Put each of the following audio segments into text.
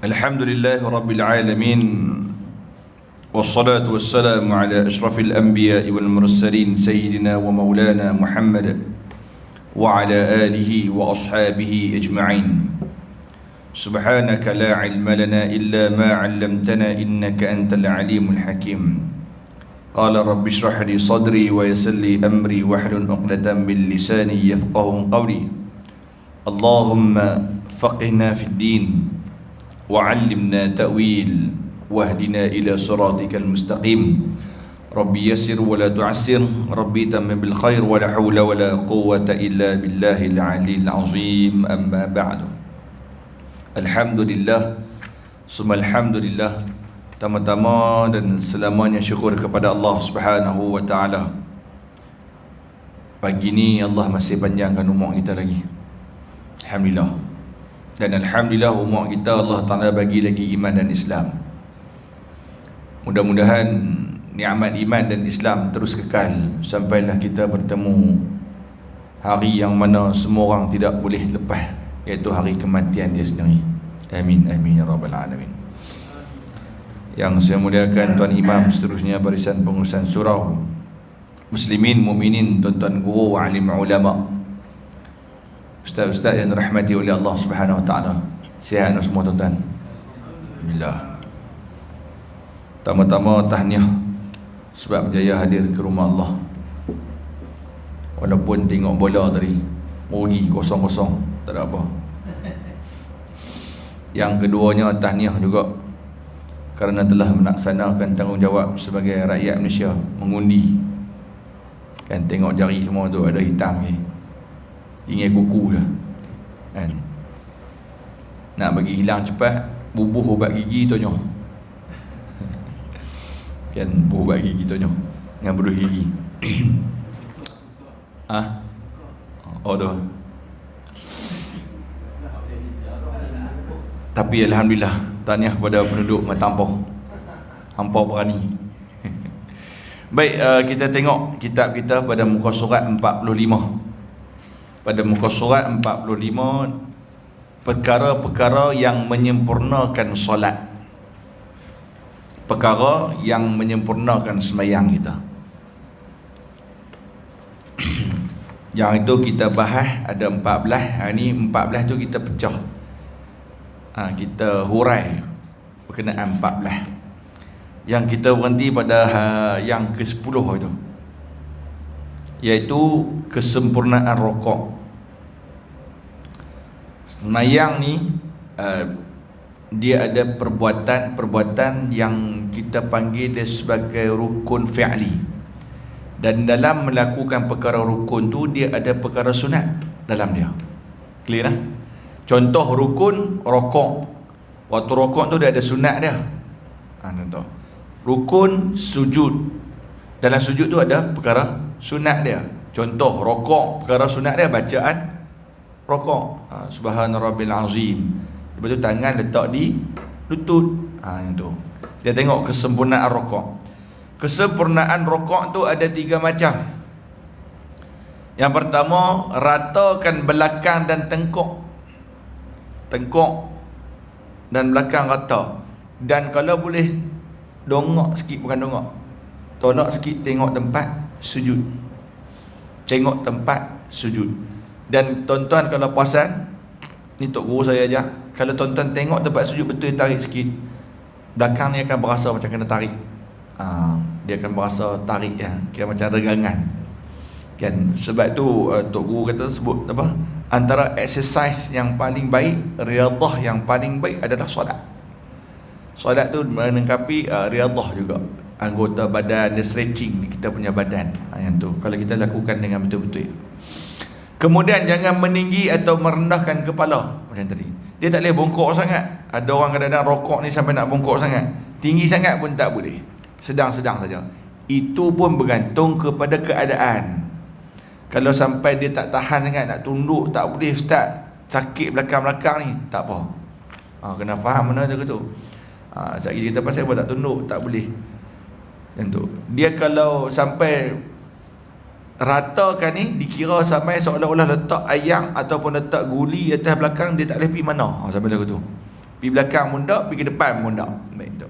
Alhamdulillah Rabbil Alamin. Wassalatu wassalamu ala ashrafil anbiya wal mursalin Sayyidina wa maulana Muhammad wa ala alihi wa ashabihi ajma'in. Subhanaka la ilma lana illa ma 'allamtana innaka antal alimul hakim. Qala rabbi shrah li sadri wa yassir li amri wahlul 'uqdatam min lisani yafqahu qawli. Allahumma faqihna fid din وعلمنا تأويل واهدنا إلى صراطك المستقيم ربي يسر ولا تعسر ربي تمم بالخير ولا حول ولا قوة إلا بالله العلي العظيم أما بعد الحمد لله ثم الحمد لله. Tama-tama dan selamanya syukur kepada Allah Subhanahu wa taala. Pagi ni Allah masih panjangkan umur kita lagi. Alhamdulillah. Dan Alhamdulillah umur kita Allah Ta'ala bagi lagi iman dan Islam. Mudah-mudahan nikmat iman dan Islam terus kekal sampailah kita bertemu hari yang mana semua orang tidak boleh lepas, iaitu hari kematian dia sendiri. Amin, amin ya rabbal alamin. Yang saya muliakan Tuan Imam, seterusnya barisan pengurusan surau, muslimin, mukminin, tuan-tuan guru, alim ulama, ustaz-ustaz yang dirahmati oleh Allah Subhanahu wa taala. Sihat semua tuan-tuan. Alhamdulillah. Tama-tama tahniah sebab berjaya hadir ke rumah Allah. Walaupun tengok bola tadi rugi 0-0, tak ada apa. Yang keduanya tahniah juga kerana telah melaksanakan tanggungjawab sebagai rakyat Malaysia, mengundi. Kan tengok jari semua tu ada hitam ni. Tinggal kuku dah kan. Nak bagi hilang cepat, bubuh ubat gigi tonyo. Kan bubuh ubat gigi tonyo dengan beruh gigi. Oh tu. Tapi alhamdulillah, tahniah kepada penduduk Matampau. Hampau berani. Baik, kita tengok kitab kita pada muka surat 45. Pada muka surat 45, perkara-perkara yang menyempurnakan solat, perkara yang menyempurnakan sembahyang kita. Yang itu kita bahas ada 14. Hari ni 14 tu kita pecah, kita hurai berkenaan 14. Yang kita berhenti pada yang ke-10 itu, iaitu kesempurnaan rokok. Sembahyang ni dia ada perbuatan yang kita panggil dia sebagai rukun fi'li. Dan dalam melakukan perkara rukun tu dia ada perkara sunat dalam dia. Clear lah? Contoh rukun rokok. Waktu rokok tu dia ada sunat dia. Contoh rukun sujud. Dalam sujud tu ada perkara sunat dia. Contoh rokok, perkara sunat dia bacaan rokok. Subhana rabbil azim. Lepas tu tangan letak di lutut. Yang tu. Dia tengok kesempurnaan rokok. Kesempurnaan rokok tu ada 3 macam. Yang pertama, ratakan belakang dan tengkuk. Tengkuk dan belakang rata. Dan kalau boleh dongak sikit, bukan dongak, tolak sikit, tengok tempat sujud. Tengok tempat sujud. Dan tuan-tuan kalau perasan, ni tok guru saya ajar, kalau tuan-tuan tengok tempat sujud betul, tarik sikit, belakang ni akan berasa macam kena tarik. Dia akan berasa tarik ya, kira macam regangan kan. Sebab tu tok guru kata sebut apa, antara exercise yang paling baik, riyadhah yang paling baik adalah solat. Solat tu melengkapi riyadhah juga, anggota badan dia stretching kita punya badan. Yang tu kalau kita lakukan dengan betul-betul. Kemudian jangan meninggi atau merendahkan kepala macam tadi. Dia tak boleh bongkok sangat. Ada orang kadang-kadang rokok ni sampai nak bongkok sangat, tinggi sangat pun tak boleh, sedang-sedang saja. Itu pun bergantung kepada keadaan. Kalau sampai dia tak tahan sangat, nak tunduk tak boleh, ustaz, sakit belakang-belakang ni, tak apa. Kena faham mana tu. Sekali kita pasal apa tak tunduk, tak boleh. Yang tu. Dia kalau sampai ratakan ni, dikira sampai seolah-olah letak ayam ataupun letak guli atas belakang, dia tak boleh pergi mana. Sampai lagu tu Pergi belakang pun tak, pergi ke depan pun tak. Baik tu.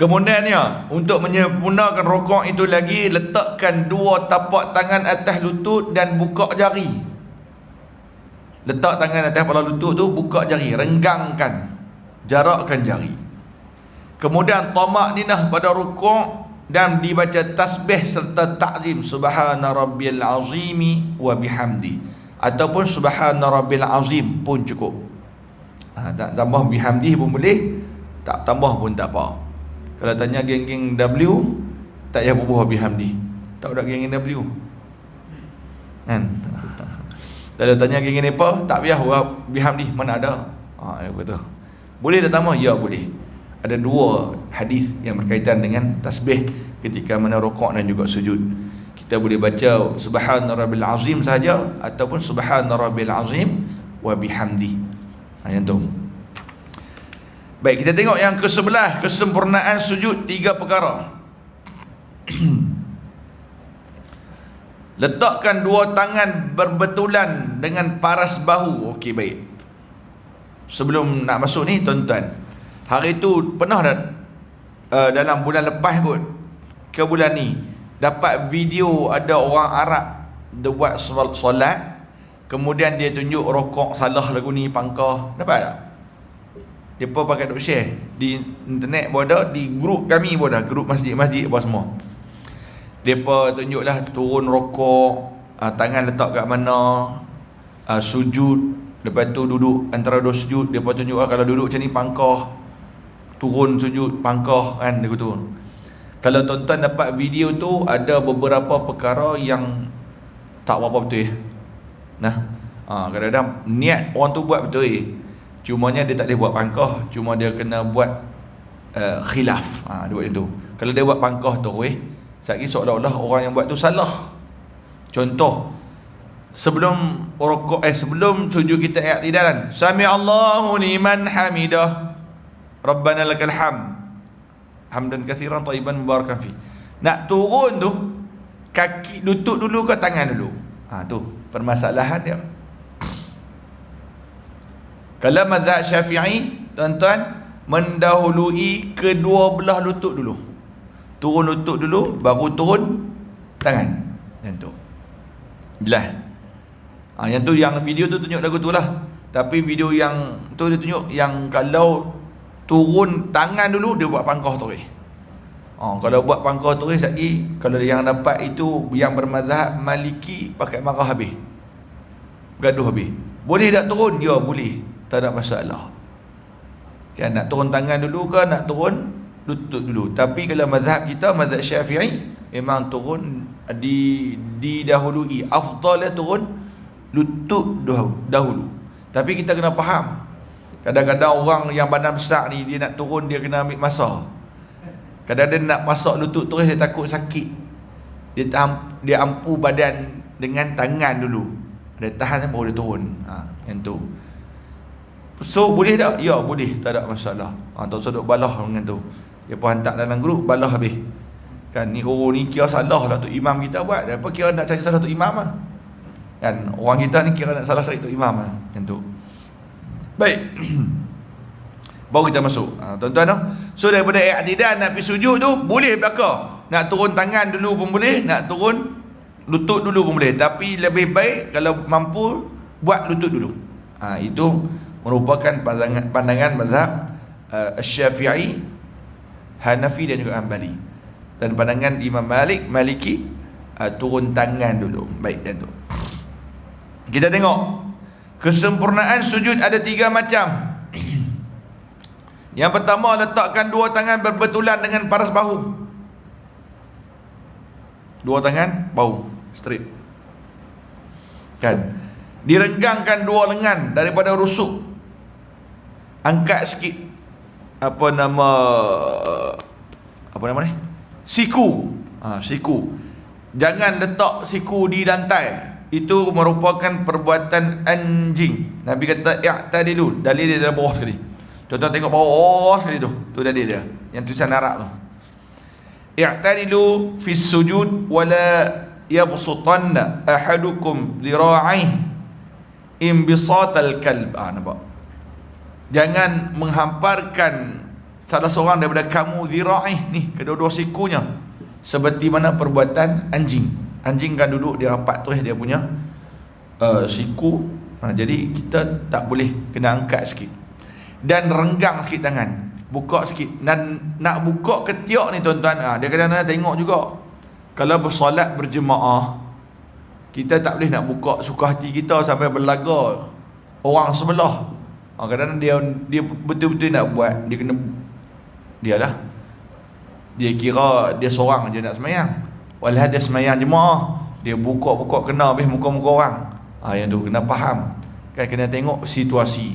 Kemudiannya, untuk menyempurnakan rukuk itu lagi, letakkan dua tapak tangan atas lutut dan buka jari. Letak tangan atas kepala lutut tu, buka jari, renggangkan, jarakkan jari. Kemudian tamak ninah pada rukuk dan dibaca tasbih serta ta'zim, subhana rabbiyal azimi wa bihamdi, ataupun subhana rabbil azim pun cukup. Tak tambah bihamdi pun boleh, tak tambah pun tak apa. Kalau tanya geng-geng W, tak payah bubuh bihamdi. Tak ada geng-geng W kan. Kalau tanya geng-geng apa, tak payah bihamdi, mana ada. Betul. Boleh tak tambah? Ya boleh. Ada dua hadis yang berkaitan dengan tasbih ketika mana rukuk dan juga sujud. Kita boleh baca subhana rabbil azim saja, ataupun subhana rabbil azim wa bihamdi. Yang tu. Baik, kita tengok yang ke-11, kesempurnaan sujud 3 perkara. Letakkan dua tangan berbetulan dengan paras bahu. Okey, baik. Sebelum nak masuk ni, tuan-tuan, hari tu pernah dah dalam bulan lepas kot ke bulan ni dapat video ada orang Arab dia buat solat, kemudian dia tunjuk rokok salah lagu ni pangkah. Dapat tak? Dia pun pakai duk share di internet pun ada, di grup kami pun ada, grup masjid-masjid apa semua. Dia pun tunjuklah turun rokok, tangan letak kat mana, sujud, lepas tu duduk antara dua sujud. Dia pun tunjuk kalau duduk macam ni pangkah, turun sujud pangkah kan, dia tu. Kalau tuan-tuan dapat video tu, ada beberapa perkara yang tak apa-apa betul. Kadang-kadang niat orang tu buat betul, cumanya dia tak boleh buat pangkah, cuma dia kena buat khilaf. Dia buat macam tu. Kalau dia buat pangkah tu sekali seolah-olah orang yang buat tu salah. Contoh, sebelum rukuk sebelum sujud kita i'tidalan, sami Allahu liman hamidah, rabbana lakal hamd, hamdan katsiran thayyiban mubarakan fi. Nak turun tu, kaki lutut dulu ke tangan dulu? Tu permasalahan dia. Kalau mazhab Syafi'i, tuan-tuan, mendahului kedua belah lutut dulu. Turun lutut dulu, baru turun tangan. Yang tu jelas. Yang tu, yang video tu tunjuk lagu tu lah. Tapi video yang tu dia tunjuk yang kalau turun tangan dulu, dia buat pangkah tu. Kalau buat pangkah tu lagi, kalau yang dapat itu yang bermazhab Maliki, pakai marah habis, gaduh habis. Boleh tak turun? Ya boleh, tak ada masalah kan. Nak turun tangan dulu ke nak turun lutut dulu? Tapi kalau mazhab kita, mazhab Syafi'i, memang turun didahului. Afdalnya turun lutut dahulu. Tapi kita kena faham, kadang-kadang orang yang badan besar ni, dia nak turun, dia kena ambil masa. Kadang-kadang nak masuk lutut terus, dia takut sakit. Dia ampu badan dengan tangan dulu, dia tahan baru dia turun. Yang tu. So boleh tak? Ya boleh, tak ada masalah. Tak usah duk balah dengan tu. Dia pun hantar dalam grup, balah habis kan. Ni orang ni kira salah lah tu imam kita buat. Apa kira nak cari salah tu imam lah kan. Orang kita ni kira nak salah cari tu imam lah. Yang tu. Baik. Baru kita masuk tuan-tuan. So daripada i'tidal nak pergi sujud tu, boleh belakang. Nak turun tangan dulu pun boleh, nak turun lutut dulu pun boleh. Tapi lebih baik kalau mampu buat lutut dulu. Itu merupakan pandangan mazhab Syafi'i, Hanafi dan juga Hanbali. Dan pandangan Imam Malik, Maliki, turun tangan dulu. Baik, dan tu. Kita tengok kesempurnaan sujud ada 3 macam. Yang pertama, letakkan dua tangan berbetulan dengan paras bahu. Dua tangan, bahu straight kan. Direnggangkan dua lengan daripada rusuk. Angkat sikit apa nama ni, siku. Siku. Jangan letak siku di lantai. Itu merupakan perbuatan anjing. Nabi kata i'tadilu. Dalil dia dalam bawah sekali. Contoh tengok bawah sekali tu. Tu dalil dia. Yang tulisan Arab tu. I'tadilu fis sujud wala yabsutanna ahadukum dhira'ih imbisatal kalb. Nampak? Jangan menghamparkan salah seorang daripada kamu zira'ih ni, kedua-dua sikunya, seperti mana perbuatan anjing. Anjing kan duduk dia rapat terus dia punya siku. Jadi kita tak boleh, kena angkat sikit dan renggang sikit tangan, buka sikit. Dan nak buka ketiak ni tuan-tuan, dia kadang-kadang tengok juga kalau bersolat berjemaah, kita tak boleh nak buka suka hati kita sampai berlaga orang sebelah. Kadang-kadang dia betul-betul nak buat, dia kena, dia kira dia seorang je nak semayang, walau dia semayang jemaah, dia buka-buka kena habis muka-muka orang. Yang tu kena faham kan, kena tengok situasi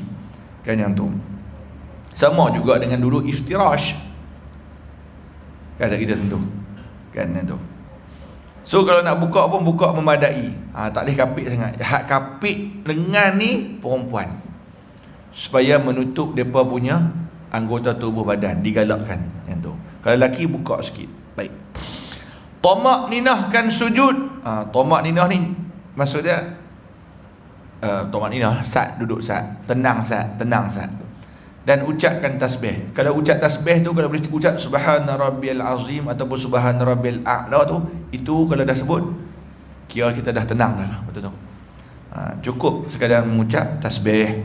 kan. Yang tu sama juga dengan duduk iftirash kan, kita sentuh kan. Yang tu, so kalau nak buka pun buka memadai. Tak boleh kapit sangat. Hak kapit lengan ni perempuan, supaya menutup mereka punya anggota tubuh badan, digalakkan. Yang tu, kalau lelaki buka sikit. Baik. Tamak ninahkan sujud. Tamak ninah ni maksudnya tamak ninah, sat, duduk sat, tenang sat, tenang sat, dan ucapkan tasbih. Kalau ucap tasbih tu, kalau boleh ucap subhana rabbiyal azim ataupun subhana rabbil a'la tu, itu kalau dah sebut, kira kita dah tenang dah, betul tu. Cukup sekadar mengucap tasbih,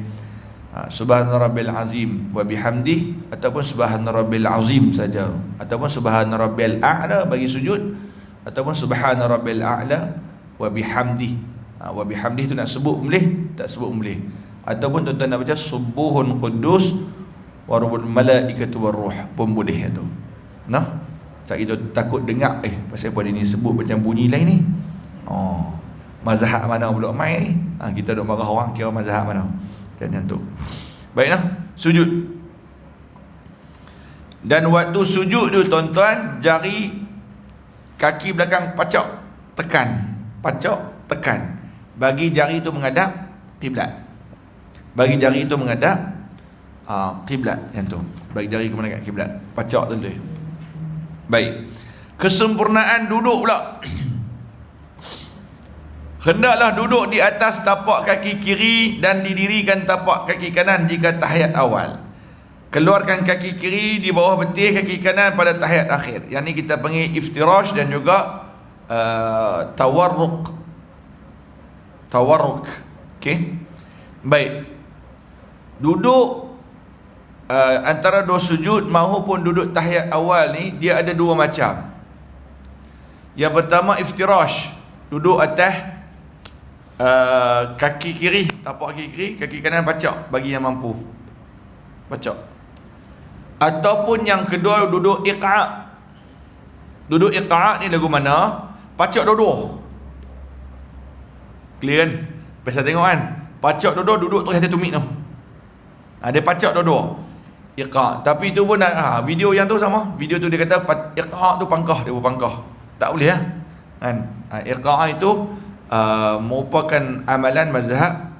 subhana rabbil azim wa bihamdih, ataupun subhana rabbil azim saja, ataupun subhana rabbil a'la bagi sujud, ataupun subhana rabbil a'la wa bihamdih. Wa bihamdih tu nak sebut boleh, tak sebut boleh. Ataupun tuan-tuan nak baca subuhun quddus wa rabbul malaikatu war ruh pun boleh tu. Sebab kita takut dengar pasal apa dia ni sebut macam bunyi lain ni. Mazhab mana pula mai ni? Kita duk marah orang kira mazhab mana. Kan yang tu. Baiklah, sujud. Dan waktu sujud tu tuan-tuan, jari kaki belakang pacak tekan, pacak tekan. Bagi jari itu menghadap kiblat. Bagi jari itu menghadap kiblat. Yang tu, bagi jari ke menghadap kiblat. Pacak tu. Baik. Kesempurnaan duduk pula. Hendaklah duduk di atas tapak kaki kiri dan didirikan tapak kaki kanan jika tahiyat awal. Keluarkan kaki kiri di bawah betih kaki kanan pada tahiyat akhir. Yang ni kita panggil iftirash dan juga tawarruk. Okey. Baik. Duduk antara dua sujud maupun duduk tahiyat awal ni, dia ada dua macam. Yang pertama iftirash, duduk atas kaki kiri, tapak kaki kiri, kaki kanan pacak bagi yang mampu. Pacak. Ataupun yang kedua duduk iqa'. Duduk iqa' ni lagu mana? Pacak dua-dua. Clear kan? Biasa tengok kan, pacak dua-dua, duduk terus atas tumit tu. Dia pacak dua-dua iqa'. Tapi tu pun video yang tu sama. Video tu dia kata iqa' tu pangkah, dia berpangkah. Tak boleh kan? Iqa' itu merupakan amalan mazhab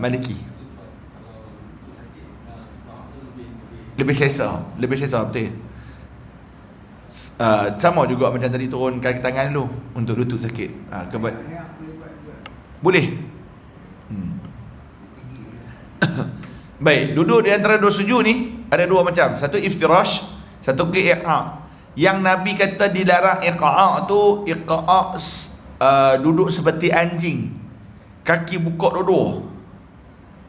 Maliki. Lebih sesa betul. Sama juga macam tadi turun kaki tangan dulu untuk lutut sakit. Boleh. Baik, duduk di antara dua sujud ni ada dua macam. Satu iftirash, satu iqa'. Yang Nabi kata dilarang iqa' tu, iqa' duduk seperti anjing, kaki buka dua-dua,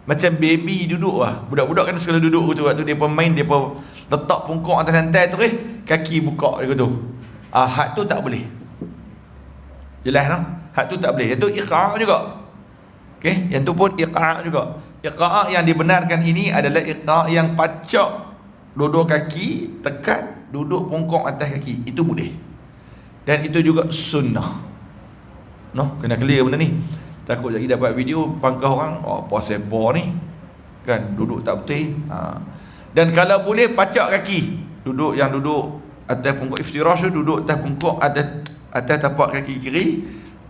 macam baby duduk lah. Budak-budak kan suka duduk tu, waktu dia pemain, dia letak pungkuk atas lantai tu, kaki buka dia tu. Hak tu tak boleh. Jelas tak? Hak tu tak boleh. Yang tu iqa' juga. Okey, yang tu pun iqa' juga. Iqa' yang dibenarkan ini adalah iqa' yang pacak dua-dua kaki, tekan, duduk pungkuk atas kaki. Itu boleh. Dan itu juga sunnah. Kena clear benda ni. Takut lagi dapat video pangkah orang, apa sepa ni kan, duduk tak betul. Dan kalau boleh pacak kaki, duduk yang duduk atas pungkuk iftirash tu, duduk atas pungkuk atas tapak kaki kiri,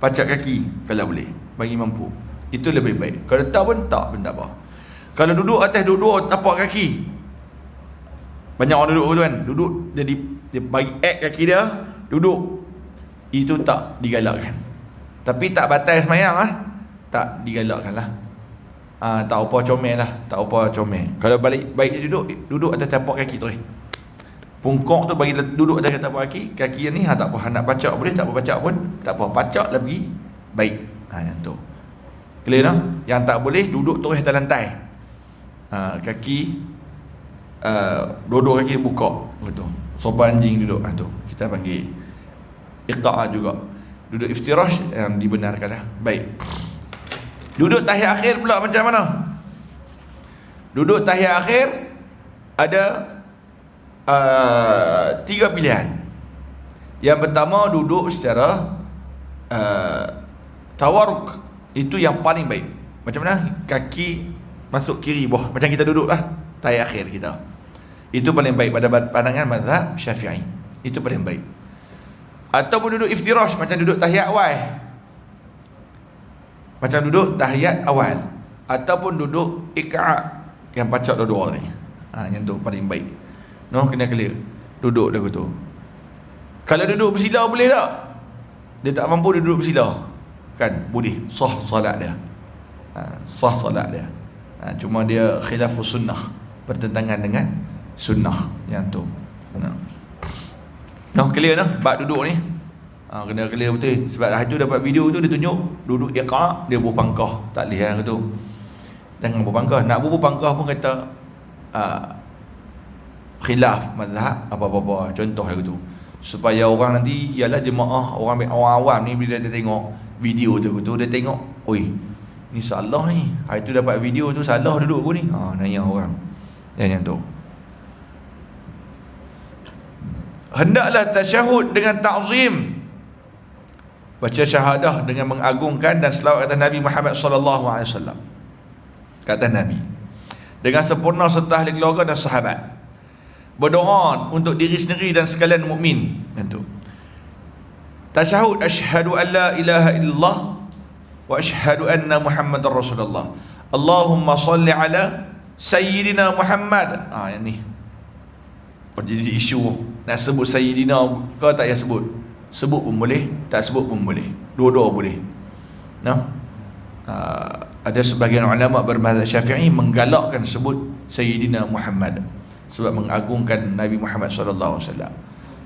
pacak kaki kalau boleh, bagi mampu. Itu lebih baik. Kalau tak pun tak apa. Kalau duduk atas duduk tapak kaki, banyak orang duduk tu kan, duduk jadi dia bagi act kaki dia duduk, itu tak digalakkan. Tapi tak batal semayang tak digalakkan lah. Tak apa comel lah, tak apa comel. Kalau balik baik duduk atas tapak kaki tu. Pungkok tu bagi duduk atas tapak kaki, kaki ni tak apa, nak pacak boleh, tak apa pacak pun, tak apa, pacak lebih baik. Yang tu. Clear dah? Yang tak boleh duduk terus atas lantai. Kaki dua kaki buka betul. Sopan anjing duduk tu. Kita panggil iqa' juga. Duduk iftirash yang dibenarkan lah. Baik. Duduk tahiyat akhir pula macam mana? Duduk tahiyat akhir ada 3 pilihan. Yang pertama duduk secara tawarruk. Itu yang paling baik. Macam mana? Kaki masuk kiri bawah. Macam kita duduk lah tahiyat akhir kita. Itu paling baik pada pandangan mazhab Syafi'i. Itu paling baik. Ataupun duduk iftirash macam duduk tahiyat awal. Macam duduk tahiyat awal. Ataupun duduk iqa' yang pacak dua-dua ni. Yang tu paling baik. No, kena clear. Duduk dah tu. Kalau duduk bersila boleh tak? Dia tak mampu duduk bersila. Kan? Boleh. Sah solat dia. Sah solat dia. Cuma dia khilafus sunnah. Bertentangan dengan sunnah. Yang tu. No, clear dah bab duduk ni. Kena clear betul. Sebab hari tu dapat video tu dia tunjuk duduk iqa' dia berpangkah. Tak boleh lah tu. Jangan berpangkah. Nak berpangkah pun kata khilaf mazhab apa-apa. Contoh lagu tu. Supaya orang nanti ialah jemaah orang awam ni bila dia tengok video tu dia tengok, oi, ni salah ni. Hari tu dapat video tu salah duduk aku ni. Nanya orang. Yang tu. Hendaklah tasyahud dengan ta'zim. Baca syahadah dengan mengagungkan dan selawat kata Nabi Muhammad sallallahu alaihi wasallam. Kata Nabi. Dengan sempurna serta ahli keluarga dan sahabat. Berdoa untuk diri sendiri dan sekalian mukmin. Itu. Tasyahud asyhadu an la ilaha illallah wa asyhadu anna Muhammadar Rasulullah. Allahumma salli ala sayyidina Muhammad. Yang ni. Jadi isu nak sebut sayyidina kau tak payah sebut. Sebut pun boleh, tak sebut pun boleh. Dua-dua boleh. Ada sebahagian ulama bermazhab Syafi'i menggalakkan sebut sayyidina Muhammad sebab mengagungkan Nabi Muhammad sallallahu alaihi wasallam.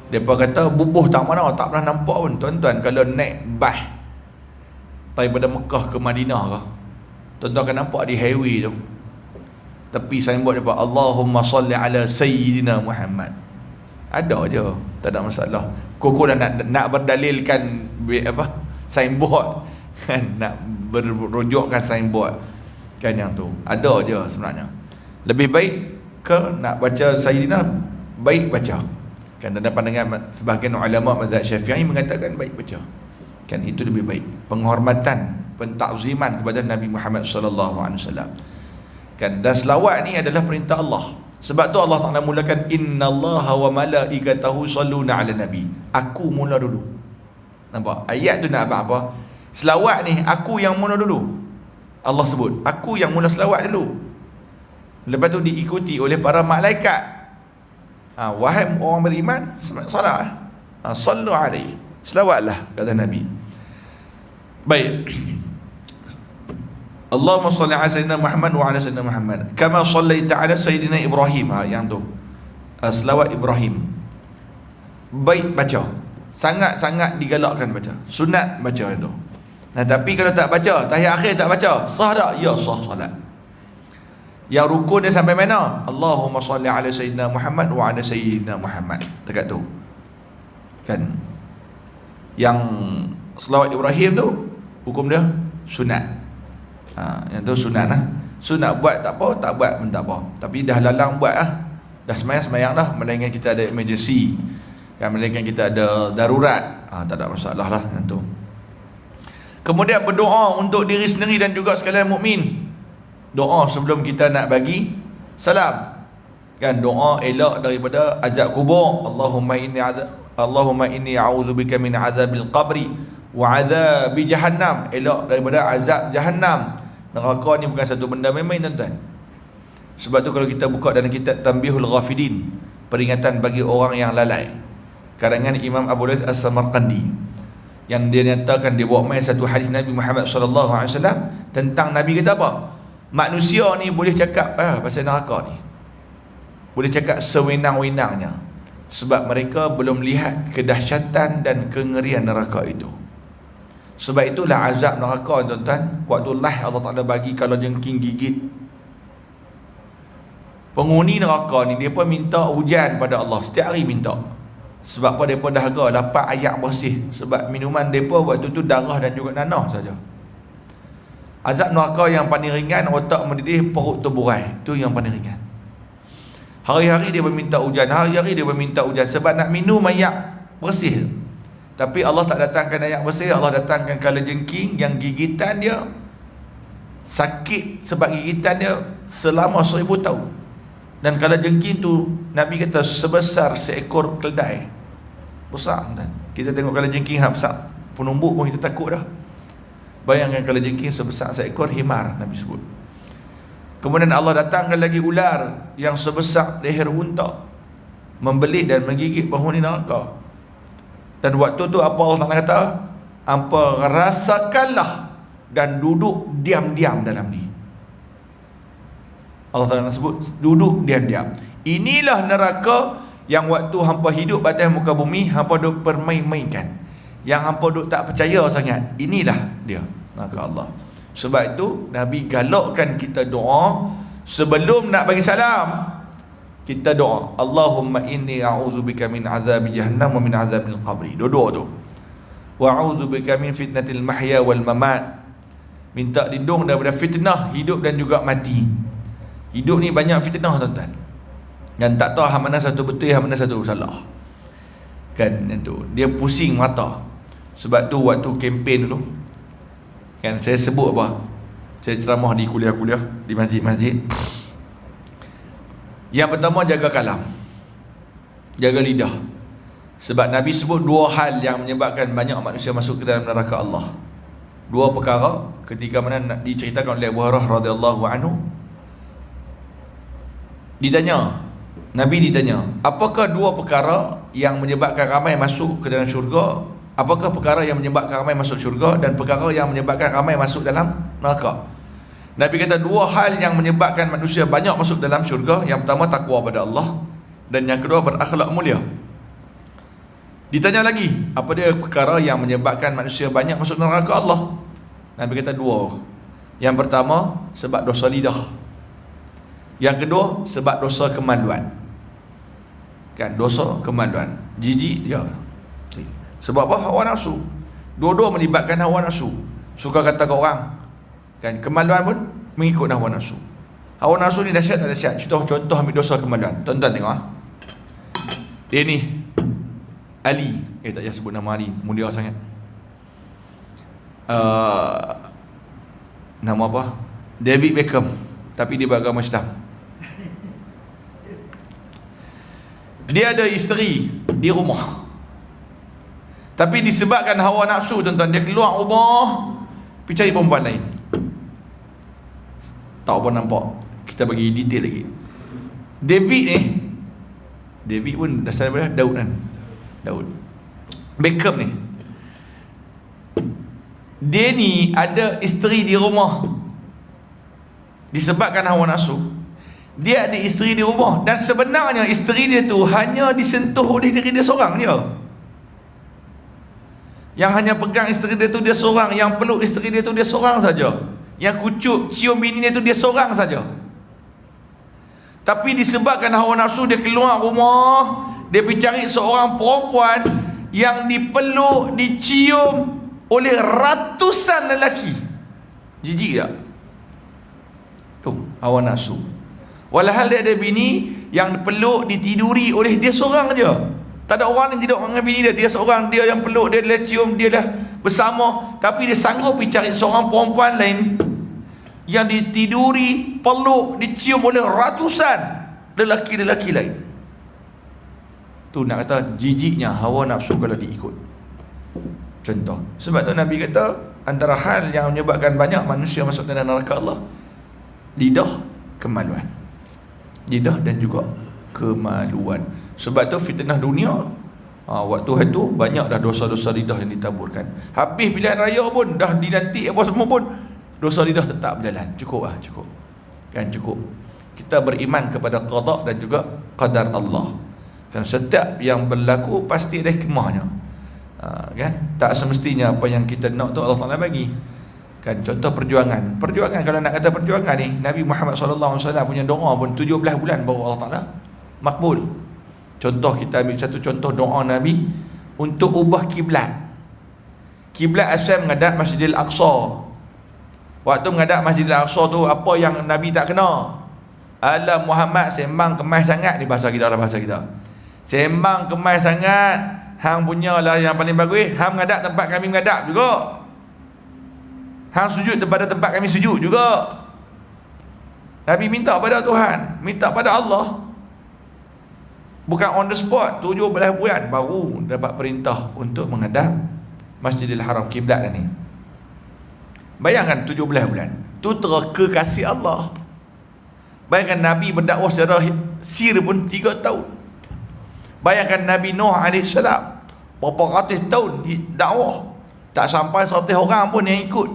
Depa kata bubuh tak mana tak pernah nampak pun tuan-tuan kalau naik bas daripada Mekah ke Madinah ke. Tuan-tuan akan nampak di highway tu. Tepi signboard depa Allahumma salli ala sayyidina Muhammad. Ada je, tak ada masalah. Koko dah nak berdalilkan signboard kan, nak berrujukkan signboard kan yang tu. Ada je sebenarnya. Lebih baik ke nak baca sayyidina, baik baca. Kan ada pandangan sebahagian ulama mazhab Syafi'i mengatakan baik baca. Kan itu lebih baik. Penghormatan, pentakziman kepada Nabi Muhammad sallallahu alaihi wasallam. Kan, dan selawat ni adalah perintah Allah. Sebab tu Allah Ta'ala mulakan innallaha wa malaikatahu salluna ala nabi. Aku mula dulu. Nampak? Ayat tu nak apa? Selawat ni aku yang mula dulu. Allah sebut, aku yang mula selawat dulu. Lepas tu diikuti oleh para malaikat. Wahai orang beriman, salat. Sallu alaihi. Selawatlah kata Nabi. Baik. Allahumma salli ala sayyidina Muhammad wa ala sayyidina Muhammad kama sallaita ala sayyidina Ibrahim. Yang tu selawat Ibrahim. Baik baca. Sangat-sangat digalakkan baca. Sunat baca itu. Tapi kalau tak baca, tahiyat akhir tak baca, sah tak? Ya, sah salat. Yang rukun dia sampai mana? Allahumma salli ala sayyidina Muhammad wa ala sayyidina Muhammad. Dekat tu. Kan? Yang selawat Ibrahim tu hukum dia sunat. Yang tu sunat lah. Sunat buat tak apa, tak buat pun tak apa. Tapi dah lalang buat lah. Dah semayang dah. Melainkan kita ada emergency kan, melainkan kita ada darurat, tak ada masalah lah. Yang tu. Kemudian berdoa untuk diri sendiri dan juga sekalian mukmin. Doa sebelum kita nak bagi salam. Kan doa elak daripada azab kubur. Allahumma inni a'udzubika min azabil qabri wa azabi jahannam. Elak daripada azab jahannam. Neraka ni bukan satu benda main-main tuan-tuan. Sebab tu kalau kita buka dalam kitab Tanbihul Ghafilin, peringatan bagi orang yang lalai, karangan Imam Abu Rais As-Samarqandi, yang dia nyatakan dia bawa main satu hadis Nabi Muhammad sallallahu alaihi wasallam tentang Nabi kata apa? Manusia ni boleh cakap pasal neraka ni, boleh cakap sewenang-wenangnya, sebab mereka belum lihat kedahsyatan dan kengerian neraka itu. Sebab itulah azab neraka, tuan-tuan, waktu Allah Ta'ala bagi kalau jengking gigit, penghuni neraka ni dia pun minta hujan pada Allah, setiap hari minta. Sebab apa? Mereka dahaga dapat air bersih, sebab minuman mereka waktu tu darah dan juga nanah saja. Azab neraka yang paling ringan, otak mendidih, perut terburai, tu yang paling ringan. Hari-hari dia meminta hujan, hari-hari dia meminta hujan sebab nak minum air bersih. Tapi Allah tak datangkan air bersih, Allah datangkan kalajengking yang gigitan dia sakit sebab gigitan dia selama 1000 tahun. Dan kalajengking tu Nabi kata sebesar seekor keledai. Besar kan? Kita tengok kalajengking besar penumbuk pun kita takut dah. Bayangkan kalajengking sebesar seekor himar, Nabi sebut. Kemudian Allah datangkan lagi ular yang sebesar leher unta, membelit dan menggigit penghuni neraka. Dan waktu tu apa Allah Ta'ala kata? Hampa rasakanlah dan duduk diam-diam dalam ni. Allah Ta'ala sebut duduk diam-diam. Inilah neraka yang waktu hampa hidup atas muka bumi, hampa duk permain-mainkan, yang hampa duk tak percaya sangat. Inilah dia neraka Allah. Sebab itu Nabi galakkan kita doa sebelum nak bagi salam. Kita doa, Allahumma inni a'udzubika min azabi jahannam wa min azabil qabri. Doa tu. Wa a'udzubika min fitnatil mahya wal mamat. Minta lindung daripada fitnah hidup dan juga mati. Hidup ni banyak fitnah, tuan-tuan. Dan tak tahu hang mana satu betul, hang mana satu salah. Kan itu. Dia pusing mata. Sebab tu waktu kempen dulu, kan saya sebut apa? Saya ceramah di kuliah-kuliah, di masjid-masjid. Yang pertama, jaga kalam, jaga lidah. Sebab Nabi sebut dua hal yang menyebabkan banyak manusia masuk ke dalam neraka Allah. Dua perkara ketika mana diceritakan oleh Abu Hurairah radhiyallahu anhu. Nabi ditanya, apakah dua perkara yang menyebabkan ramai masuk ke dalam syurga? Apakah perkara yang menyebabkan ramai masuk syurga dan perkara yang menyebabkan ramai masuk dalam neraka? Nabi kata dua hal yang menyebabkan manusia banyak masuk dalam syurga. Yang pertama, takwa pada Allah, dan yang kedua, berakhlak mulia. Ditanya lagi, apa dia perkara yang menyebabkan manusia banyak masuk neraka Allah? Nabi kata dua. Yang pertama, sebab dosa lidah. Yang kedua, sebab dosa kemaluan. Kan, dosa kemaluan, jijik dia. Sebab apa? Hawa nafsu. Dua-dua melibatkan hawa nafsu. Suka kata ke orang, kan, kemaluan pun mengikut hawa nafsu. Hawa nafsu ni dahsyat tak dahsyat? Contoh ambil dosa kemaluan. Tuan-tuan tengok, dia ni Ali, tak payah sebut nama Ali, mulia sangat. Nama apa? David Beckham, tapi dia beragama Islam. Dia ada isteri di rumah, tapi disebabkan hawa nafsu, tuan-tuan, dia keluar rumah pergi cari perempuan lain. Tak apa nampak, kita bagi detail lagi. David pun dasar daripada Daud kan. Daud. Beckham ni, dia ni ada isteri di rumah. Disebabkan hawa nafsu, dia ada isteri di rumah, dan sebenarnya isteri dia tu hanya disentuh oleh diri dia seorang je. Yang hanya pegang isteri dia tu dia seorang, yang peluk isteri dia tu dia seorang saja, yang kucuk cium bini dia tu dia seorang saja. Tapi disebabkan hawa nafsu, dia keluar rumah, dia pergi cari seorang perempuan yang dipeluk, dicium oleh ratusan lelaki. Jijik tak? Tu hawa nafsu. Walhal dia ada bini yang peluk, ditiduri oleh dia seorang je. Tak ada orang yang tidur dengan bini dia, dia seorang, dia yang peluk, dia dah cium, dia dah bersama. Tapi dia sanggup pergi cari seorang perempuan lain yang ditiduri, peluk, dicium oleh ratusan lelaki-lelaki lain. Tu nak kata jijiknya hawa nafsu kalau diikut. Contoh. Sebab tu Nabi kata antara hal yang menyebabkan banyak manusia masuk dalam neraka Allah, lidah, kemaluan. Lidah dan juga kemaluan. Sebab tu fitnah dunia, waktu itu banyak dah dosa-dosa lidah yang ditaburkan. Habis pilihan raya pun dah dilantik apa semua pun, dosa lidah tetap berjalan. Cukup lah, cukup. Kan cukup. Kita beriman kepada qada dan juga qadar Allah. Kan setiap yang berlaku pasti ada hikmahnya. Kan tak semestinya apa yang kita nak tu Allah Taala bagi. Kan contoh perjuangan. Perjuangan, kalau nak kata perjuangan ni, Nabi Muhammad SAW punya doa pun 17 bulan baru Allah Taala makbul. Contoh, kita ambil satu contoh doa Nabi untuk ubah kiblat. Kiblat asal menghadap Masjidil Aqsa. Waktu menghadap Masjidil Aqsa tu, apa yang Nabi tak kena? Alah Muhammad sembang kemas sangat, ni bahasa kita, bahasa kita. Sembang kemas sangat, hang punya lah yang paling bagus, hang menghadap tempat kami menghadap juga. Hang sujud pada tempat kami sujud juga. Nabi minta pada Tuhan, minta pada Allah. Bukan on the spot, 17 bulan baru dapat perintah untuk menghadap Masjidil Haram, kiblat ni. Bayangkan 17 bulan. Tu teraka kasih Allah. Bayangkan Nabi berdakwah secara sir pun 3 tahun. Bayangkan Nabi Nuh AS berapa ratus tahun dakwah, tak sampai 100 orang pun yang ikut.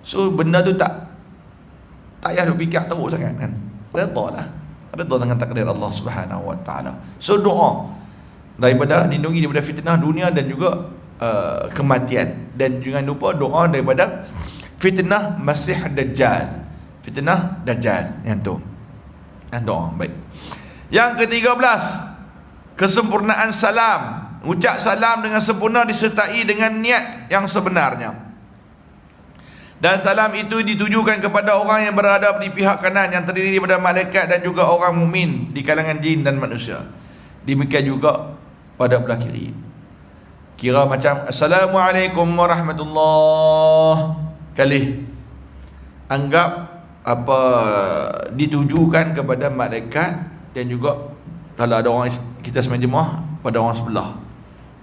So benda tu tak payah duk fikir teruk sangat kan. Redha lah, redha dengan takdir Allah Subhanahu Wa Taala. So doa daripada lindungi daripada fitnah dunia dan juga kematian, dan jangan lupa doa daripada fitnah Masih Dajjal. Fitnah Dajjal yang tu. Dan doa baik. Yang ke-13, kesempurnaan salam. Ucap salam dengan sempurna disertai dengan niat yang sebenarnya. Dan salam itu ditujukan kepada orang yang berada di pihak kanan, yang terdiri daripada malaikat dan juga orang mukmin di kalangan jin dan manusia. Demikian juga pada belah kiri. Kira macam Assalamualaikum warahmatullahi kali. Anggap apa ditujukan kepada malaikat dan juga kalau ada orang kita semain jemaah pada orang sebelah,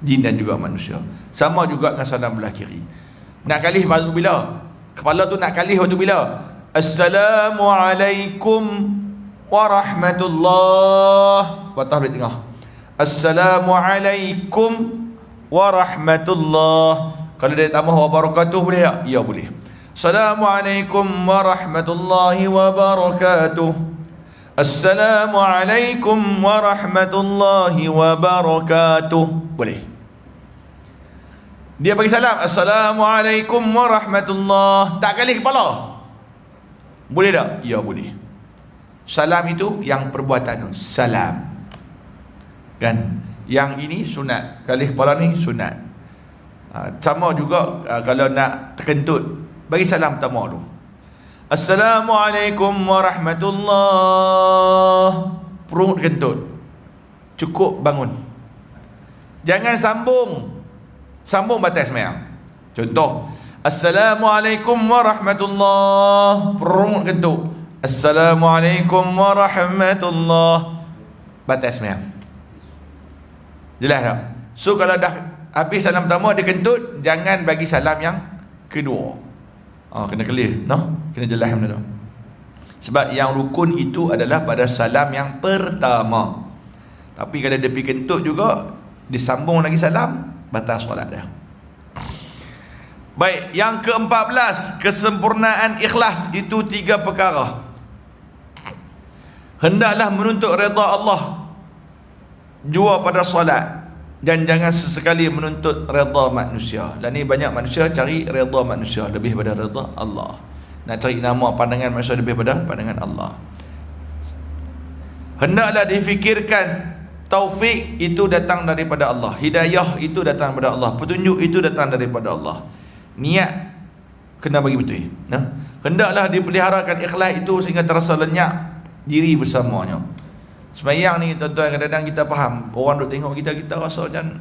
jin dan juga manusia. Sama juga dengan salam belah kiri. Nak kali waktu bila? Kepala tu nak kali waktu bila? Assalamualaikum warahmatullahi. Patah di tengah. Assalamualaikum warahmatullahi. Kalau dia tambah wabarakatuh boleh tak? Ya boleh. Assalamualaikum warahmatullahi wabarakatuh. Assalamualaikum warahmatullahi wabarakatuh. Boleh. Dia bagi salam Assalamualaikum warahmatullahi. Tak kali kepala. Boleh tak? Ya boleh. Salam itu yang perbuatan tu, salam. Kan? Yang ini sunat. Kali kepala ni sunat. Sama juga kalau nak terkentut, bagi salam pertama dulu. Assalamualaikum warahmatullahi. Perut kentut, cukup bangun. Jangan sambung. Sambung batas semayang. Contoh, Assalamualaikum warahmatullahi. Perut kentut. Assalamualaikum warahmatullahi. Batas semayang. Jelas tak? So kalau dah habis salam pertama dia kentut, jangan bagi salam yang kedua. Kena clear, no? Kena jelas benda tu. Sebab yang rukun itu adalah pada salam yang pertama. Tapi kalau dia pergi kentut juga, disambung lagi salam, batal solat dia. Baik, yang ke-14, kesempurnaan ikhlas. Itu 3 perkara. Hendaklah menuntut redha Allah jua pada solat, dan jangan sesekali menuntut redha manusia. Dan ni banyak manusia cari redha manusia lebih pada redha Allah. Nak cari nama pandangan manusia lebih pada pandangan Allah. Hendaklah difikirkan taufik itu datang daripada Allah, hidayah itu datang daripada Allah, petunjuk itu datang daripada Allah. Niat kena bagi betul. Hendaklah dipeliharakan ikhlas itu sehingga terasa lenyap diri bersamanya. Semayang ni tuan-tuan, kadang-kadang kita faham, orang duk tengok kita rasa macam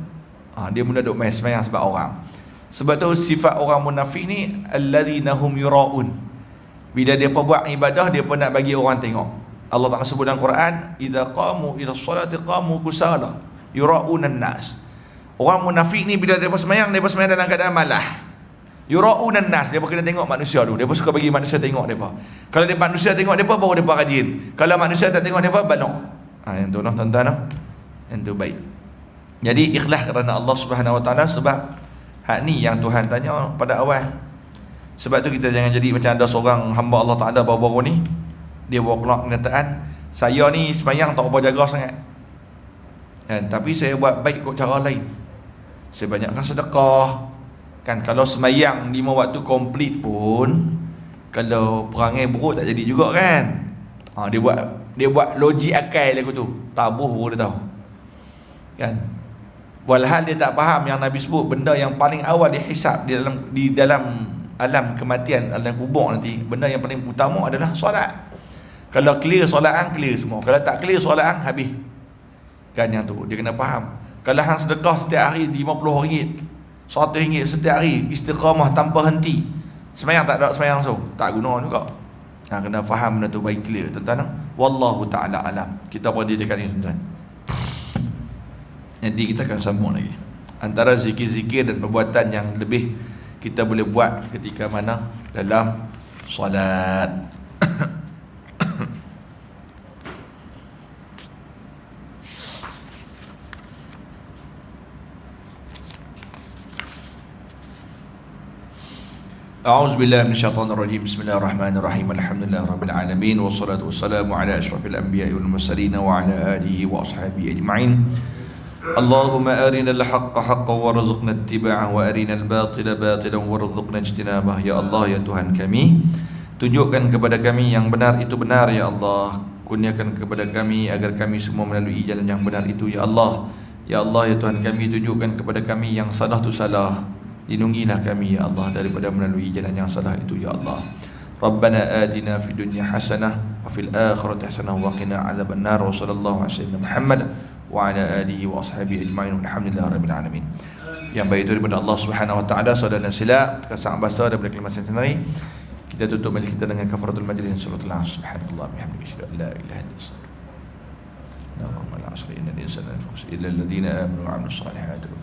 dia mula duk main semayang sebab orang. Sebab tu sifat orang munafik ni alladzina hum yuraun. Bila dia buat ibadah, dia pun nak bagi orang tengok. Allah Ta'ala sebut dalam Quran, idza qamu ila sholati qamu kusala yuraunan nas. Orang munafik ni bila dia semayang dalam keadaan malah. Yuraunan nas, dia kena tengok manusia dulu. Dia suka bagi manusia tengok depa. Kalau dia manusia tengok depa baru depa rajin. Kalau manusia tak tengok depa balok. Yang tu tuan-tuan, yang tu baik. Jadi ikhlas kerana Allah Subhanahu Wa Taala, sebab hak ni yang Tuhan tanya pada awal. Sebab tu kita jangan jadi macam ada seorang hamba Allah Ta'ala baru-baru ni, dia bawa keluar kenyataan, saya ni semayang tak apa jaga sangat kan, tapi saya buat baik kot cara lain, saya banyakkan sedekah kan. Kalau semayang 5 waktu komplit pun, kalau perangai buruk tak jadi juga kan. Dia buat logik akal lagu tu, tabuh pun dia tahu kan. Walhal dia tak faham yang Nabi sebut, benda yang paling awal dihisap di dalam alam kematian, alam kubur nanti, benda yang paling utama adalah solat. Kalau clear solat, clear semua. Kalau tak clear solat, habis kan. Yang tu dia kena faham. Kalau hang sedekah setiap hari RM50, RM100 setiap hari, istiqamah tanpa henti, semayang tak ada semayang so, tak guna juga. Kena faham benda tu baik clear tuan-tuan. Wallahu ta'ala alam. Kita berhenti dekat ni tuan-tuan. Nanti kita akan sambung lagi. Antara zikir-zikir dan perbuatan yang lebih kita boleh buat ketika mana dalam solat. A'udzubillahi minasyaitonir rajim. Bismillahirrahmanirrahim. Alhamdulillahirabbil alamin wassalatu wassalamu ala asyrafil anbiya'i wal mursalin wa ala alihi wa ashabihi ajma'in. Allahumma arinal haqqa haqqan warzuqna ittiba'ah wa arinal batila batilan warzuqna ijtinabah. Ya Allah, ya Tuhan kami, tunjukkan kepada kami yang benar itu benar ya Allah. Kurniakan kepada kami agar kami semua melalui jalan yang benar itu ya Allah. Ya Allah, ya Tuhan kami, tunjukkan kepada kami yang salah tu salah. Lindungilah kami ya Allah daripada melalui jalan yang salah itu ya Allah. Rabbana atina fid dunya hasanah wa fil akhirati hasanah wa qina adzabannar. Wa sallallahu alaihi wasallam Muhammad wa ala alihi wa ashabihi ajma'in. Alhamdulillahirabbil alamin. Yang baik itu daripada Allah Subhanahu wa taala, saudara dan sila kesang bahasa daripada kalimat sendiri. Kita tutup majlis kita dengan kafaratul majlis suratul Asr. Subhanallah bihamdihi asyhadu an la ilaha illallah. Allahumma la asri inna al-insana lafi illa alladhina amanu wa 'amilus salihati.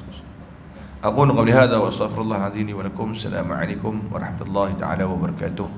أقول قولي هذا وأستغفر الله العظيم لي ولكم. السلام عليكم ورحمة الله تعالى وبركاته.